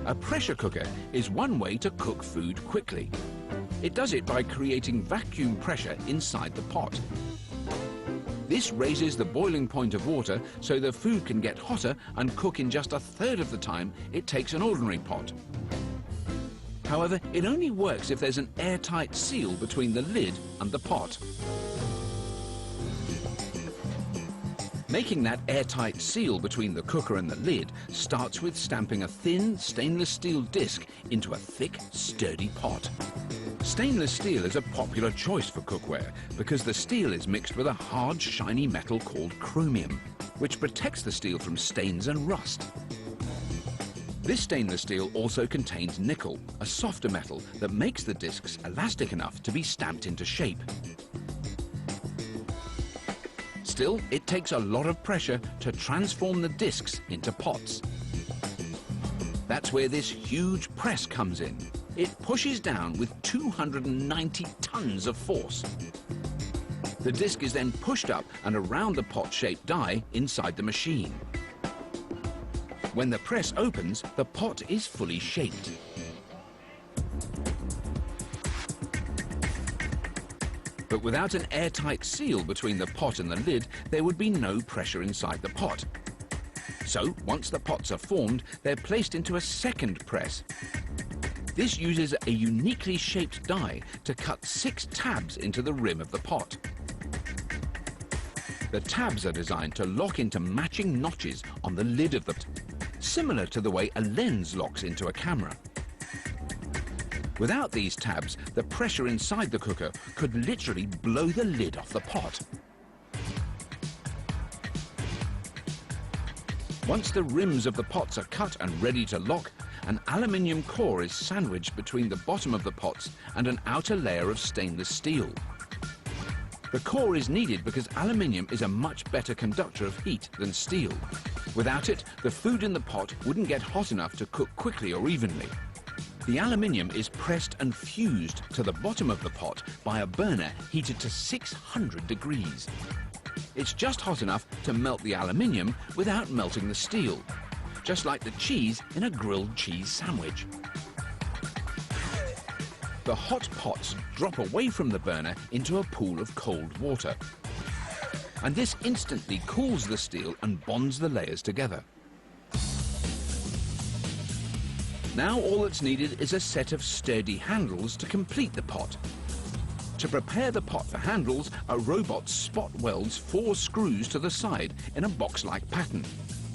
A pressure cooker is one way to cook food quickly. It does it by creating vacuum pressure inside the pot. This raises the boiling point of water so the food can get hotter and cook in just a third of the time it takes an ordinary pot. However, it only works if there's an airtight seal between the lid and the pot. Making that airtight seal between the cooker and the lid starts with stamping a thin stainless steel disc into a thick, sturdy pot. Stainless steel is a popular choice for cookware because the steel is mixed with a hard, shiny metal called chromium, which protects the steel from stains and rust. This stainless steel also contains nickel, a softer metal that makes the discs elastic enough to be stamped into shape. Still, it takes a lot of pressure to transform the discs into pots. That's where this huge press comes in. It pushes down with 290 tons of force. The disc is then pushed up and around the pot-shaped die inside the machine. When the press opens, the pot is fully shaped. But without an airtight seal between the pot and the lid, there would be no pressure inside the pot. So, once the pots are formed, they're placed into a second press. This uses a uniquely shaped die to cut 6 tabs into the rim of the pot. The tabs are designed to lock into matching notches on the lid of the pot, similar to the way a lens locks into a camera. Without these tabs, the pressure inside the cooker could literally blow the lid off the pot. Once the rims of the pots are cut and ready to lock, an aluminium core is sandwiched between the bottom of the pots and an outer layer of stainless steel. The core is needed because aluminium is a much better conductor of heat than steel. Without it, the food in the pot wouldn't get hot enough to cook quickly or evenly. The aluminium is pressed and fused to the bottom of the pot by a burner heated to 600 degrees. It's just hot enough to melt the aluminium without melting the steel, just like the cheese in a grilled cheese sandwich. The hot pots drop away from the burner into a pool of cold water. And this instantly cools the steel and bonds the layers together. Now all that's needed is a set of sturdy handles to complete the pot. To prepare the pot for handles, a robot spot welds 4 screws to the side in a box-like pattern.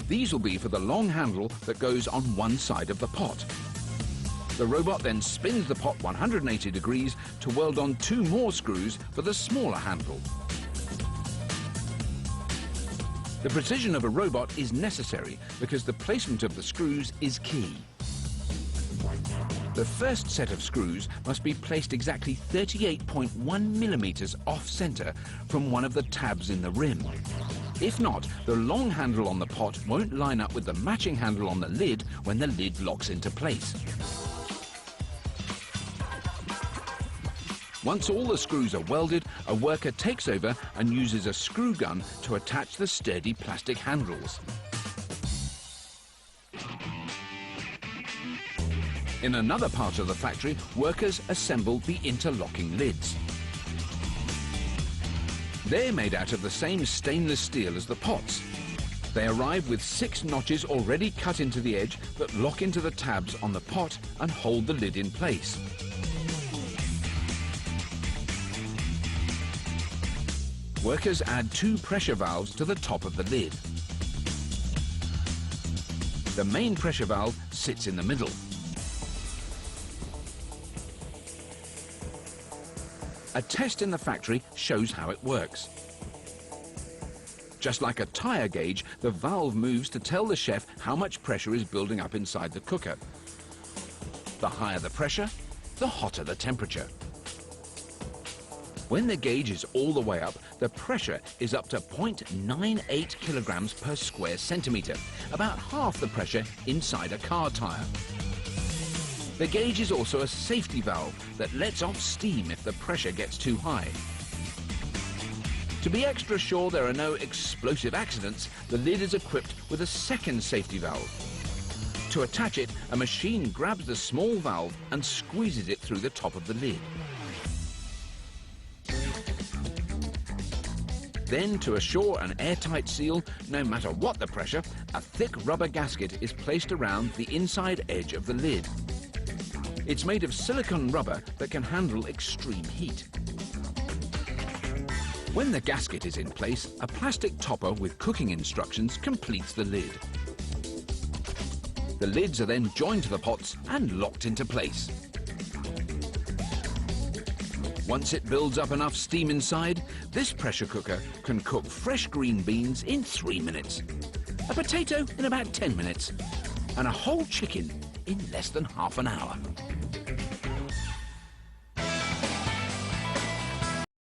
These will be for the long handle that goes on one side of the pot. The robot then spins the pot 180 degrees to weld on 2 more screws for the smaller handle. The precision of a robot is necessary because the placement of the screws is key. The first set of screws must be placed exactly 38.1 millimeters off-center from one of the tabs in the rim. If not, the long handle on the pot won't line up with the matching handle on the lid when the lid locks into place. Once all the screws are welded, a worker takes over and uses a screw gun to attach the sturdy plastic handles. In another part of the factory, workers assemble the interlocking lids. They're made out of the same stainless steel as the pots. They arrive with 6 notches already cut into the edge that lock into the tabs on the pot and hold the lid in place. Workers add 2 pressure valves to the top of the lid. The main pressure valve sits in the middle. A test in the factory shows how it works. Just like a tire gauge, the valve moves to tell the chef how much pressure is building up inside the cooker. The higher the pressure, the hotter the temperature. When the gauge is all the way up, the pressure is up to 0.98 kilograms per square centimeter, about half the pressure inside a car tire. The gauge is also a safety valve that lets off steam if the pressure gets too high. To be extra sure there are no explosive accidents, the lid is equipped with a second safety valve. To attach it, a machine grabs the small valve and squeezes it through the top of the lid. Then, to assure an airtight seal, no matter what the pressure, a thick rubber gasket is placed around the inside edge of the lid. It's made of silicone rubber that can handle extreme heat. When the gasket is in place, a plastic topper with cooking instructions completes the lid. The lids are then joined to the pots and locked into place. Once it builds up enough steam inside, this pressure cooker can cook fresh green beans in 3 minutes, a potato in about 10 minutes, and a whole chicken in less than half an hour.